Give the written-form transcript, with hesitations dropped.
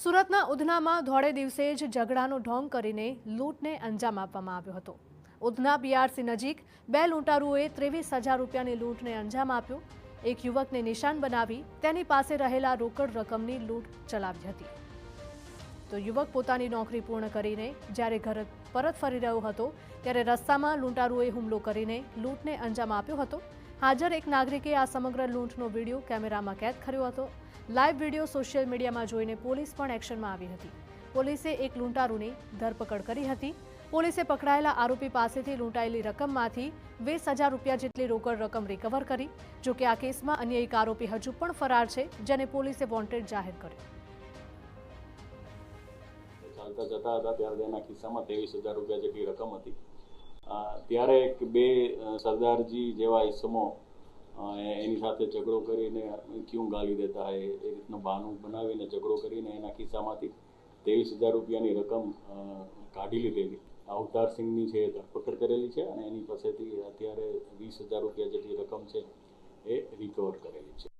સુરતના ઉધનામાં ધોળે દિવસે જ ઝઘડાનો ઢોંગ કરીને લૂંટને અંજામ આપવામાં આવ્યો હતો। ઉધના બીઆરસી નજીક બે લૂંટારુઓએ 23,000 રૂપિયાની લૂંટને અંજામ આપ્યો। એક યુવકને નિશાન બનાવી તેની પાસે રહેલા રોકડ રકમની લૂંટ ચલાવી હતી। તો યુવક પોતાની નોકરી પૂર્ણ કરીને જ્યારે ઘર પરત ફરી રહ્યો હતો ત્યારે રસ્તામાં લૂંટારુઓએ હુમલો કરીને લૂંટને અંજામ આપ્યો હતો। હાજર એક નાગરિકે આ સમગ્ર લૂંટનો વિડીયો કેમેરામાં કેદ કર્યો હતો। લાઈવ વિડીયો સોશિયલ મીડિયામાં જોઈને પોલીસ પણ એક્શનમાં આવી હતી। પોલીસે એક લૂંટારુની ધરપકડ કરી હતી। પોલીસે પકડાયેલા આરોપી પાસેથી લૂંટાયેલી રકમમાંથી 20,000 રૂપિયા જેટલી રોકડ રકમ રિકવર કરી। જોકે આ કેસમાં અન્ય એક આરોપી હજુ પણ ફરાર છે, જેને પોલીસે વોન્ટેડ જાહેર કર્યો। ચાલતા જતા હતા ત્યારે તેના ખિસ્સામાં 23,000 રૂપિયા જેટલી રકમ હતી। ત્યારે બે સરદારજી જેવા ઇસમો એની સાથે ઝઘડો કરીને ક્यों ગાલી દેતા હે એ રીતનું બહાનું બનાવીને ઝઘડો કરીને એના ખિસ્સામાંથી 23,000 રૂપિયાની રકમ કાઢી લીધેલી। અવતાર સિંહની છે ધરપકડ કરેલી છે અને એની પાસેથી અત્યારે 20,000 રૂપિયા જેટલી રકમ છે એ રિકવર કરેલી છે।